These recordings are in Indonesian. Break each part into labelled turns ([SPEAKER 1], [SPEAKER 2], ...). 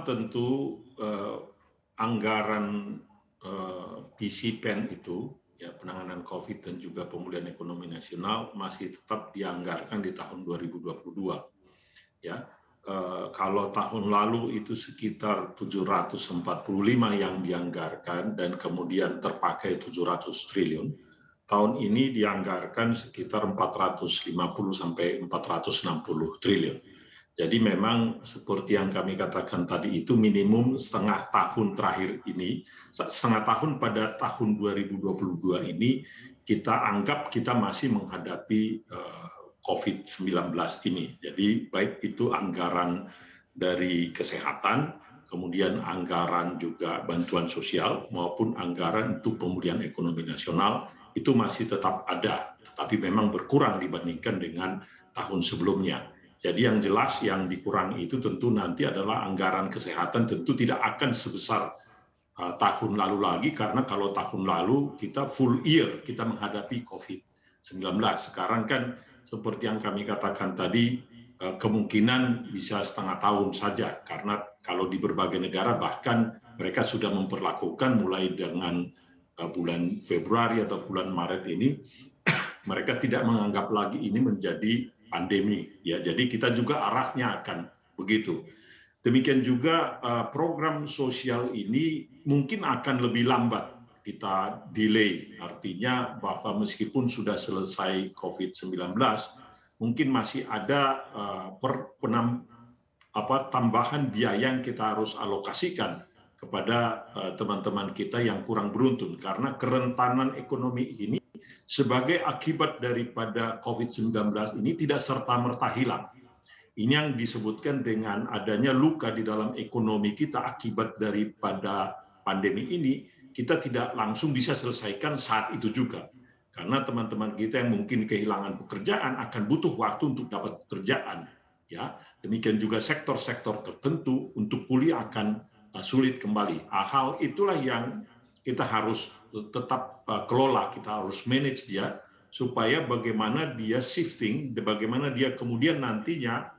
[SPEAKER 1] Tentu anggaran PCPEN itu, ya, penanganan COVID dan juga pemulihan ekonomi nasional masih tetap dianggarkan di tahun 2022. Ya, kalau tahun lalu itu sekitar 745 yang dianggarkan dan kemudian terpakai 700 triliun. Tahun ini dianggarkan sekitar 450 sampai 460 triliun. Jadi memang seperti yang kami katakan tadi itu minimum setengah tahun terakhir ini, setengah tahun pada tahun 2022 ini kita anggap kita masih menghadapi COVID-19 ini. Jadi baik itu anggaran dari kesehatan, kemudian anggaran juga bantuan sosial maupun anggaran untuk pemulihan ekonomi nasional itu masih tetap ada, tetapi memang berkurang dibandingkan dengan tahun sebelumnya. Jadi yang jelas yang dikurangi itu tentu nanti adalah anggaran kesehatan tentu tidak akan sebesar tahun lalu lagi, karena kalau tahun lalu kita full year kita menghadapi COVID-19. Sekarang kan seperti yang kami katakan tadi, kemungkinan bisa setengah tahun saja, karena kalau di berbagai negara bahkan mereka sudah memperlakukan mulai dengan bulan Februari atau bulan Maret ini, mereka tidak menganggap lagi ini menjadi pandemi, ya. Jadi kita juga arahnya akan begitu. Demikian juga program sosial ini mungkin akan lebih lambat kita delay, artinya bahwa meskipun sudah selesai COVID-19, mungkin masih ada tambahan biaya yang kita harus alokasikan kepada teman-teman kita yang kurang beruntung, karena kerentanan ekonomi ini sebagai akibat daripada COVID-19 ini tidak serta-merta hilang. Ini yang disebutkan dengan adanya luka di dalam ekonomi kita akibat daripada pandemi ini, kita tidak langsung bisa selesaikan saat itu juga. Karena teman-teman kita yang mungkin kehilangan pekerjaan akan butuh waktu untuk dapat pekerjaan. Ya, demikian juga sektor-sektor tertentu untuk pulih akan sulit kembali. Hal itulah yang kita harus tetap kelola, kita harus manage dia, supaya bagaimana dia shifting, bagaimana dia kemudian nantinya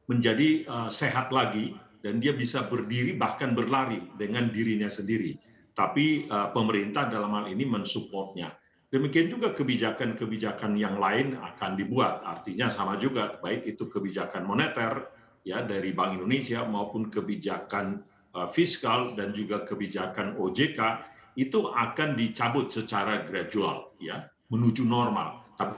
[SPEAKER 1] menjadi sehat lagi dan dia bisa berdiri bahkan berlari dengan dirinya sendiri. Tapi pemerintah dalam hal ini mensupportnya. Demikian juga kebijakan-kebijakan yang lain akan dibuat, artinya sama juga, baik itu kebijakan moneter ya dari Bank Indonesia maupun kebijakan fiskal dan juga kebijakan OJK itu akan dicabut secara gradual ya menuju normal. Tapi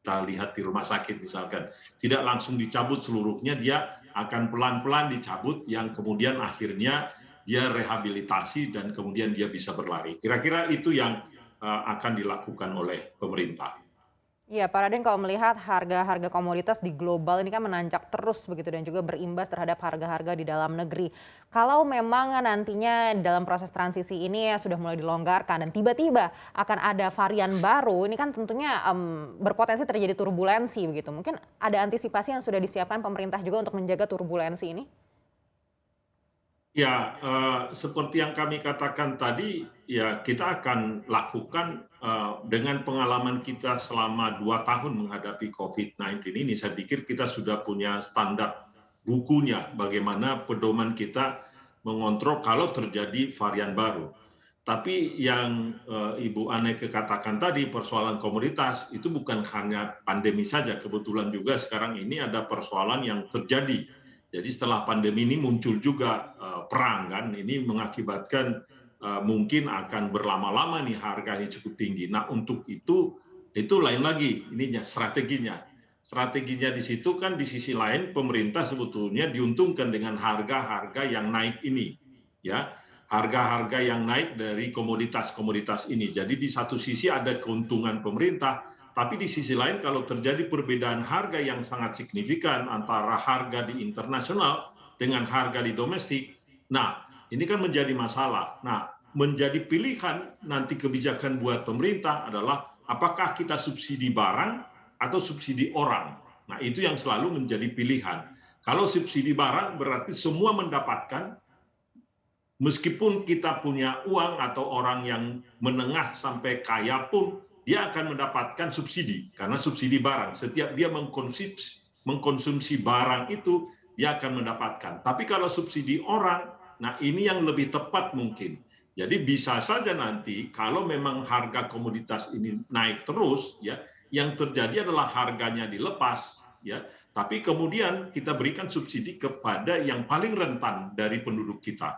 [SPEAKER 1] kita lihat di rumah sakit misalkan, tidak langsung dicabut seluruhnya, dia akan pelan-pelan dicabut yang kemudian akhirnya dia rehabilitasi dan kemudian dia bisa berlari. Kira-kira itu yang akan dilakukan oleh pemerintah.
[SPEAKER 2] Iya, Pak Raden, kalau melihat harga-harga komoditas di global ini kan menanjak terus begitu dan juga berimbas terhadap harga-harga di dalam negeri. Kalau memang nantinya dalam proses transisi ini ya sudah mulai dilonggarkan dan tiba-tiba akan ada varian baru, ini kan tentunya berpotensi terjadi turbulensi begitu. Mungkin ada antisipasi yang sudah disiapkan pemerintah juga untuk menjaga turbulensi ini?
[SPEAKER 1] Ya, seperti yang kami katakan tadi, ya kita akan lakukan dengan pengalaman kita selama 2 tahun menghadapi COVID-19 ini, saya pikir kita sudah punya standar bukunya, bagaimana pedoman kita mengontrol kalau terjadi varian baru. Tapi yang Ibu Aneke katakan tadi, persoalan komoditas, itu bukan hanya pandemi saja, kebetulan juga sekarang ini ada persoalan yang terjadi. Jadi setelah pandemi ini muncul juga perang kan, ini mengakibatkan mungkin akan berlama-lama nih harga ini cukup tinggi. Nah untuk itu lain lagi ininya strateginya. Strateginya di situ kan di sisi lain pemerintah sebetulnya diuntungkan dengan harga-harga yang naik ini, ya harga-harga yang naik dari komoditas-komoditas ini. Jadi di satu sisi ada keuntungan pemerintah, tapi di sisi lain kalau terjadi perbedaan harga yang sangat signifikan antara harga di internasional dengan harga di domestik, nah ini kan menjadi masalah. Nah, menjadi pilihan nanti kebijakan buat pemerintah adalah apakah kita subsidi barang atau subsidi orang. Nah, itu yang selalu menjadi pilihan. Kalau subsidi barang berarti semua mendapatkan, meskipun kita punya uang atau orang yang menengah sampai kaya pun dia akan mendapatkan subsidi karena subsidi barang. Setiap dia mengkonsumsi barang itu, dia akan mendapatkan. Tapi kalau subsidi orang, nah ini yang lebih tepat mungkin. Jadi bisa saja nanti kalau memang harga komoditas ini naik terus, ya, yang terjadi adalah harganya dilepas, ya. Tapi kemudian kita berikan subsidi kepada yang paling rentan dari penduduk kita.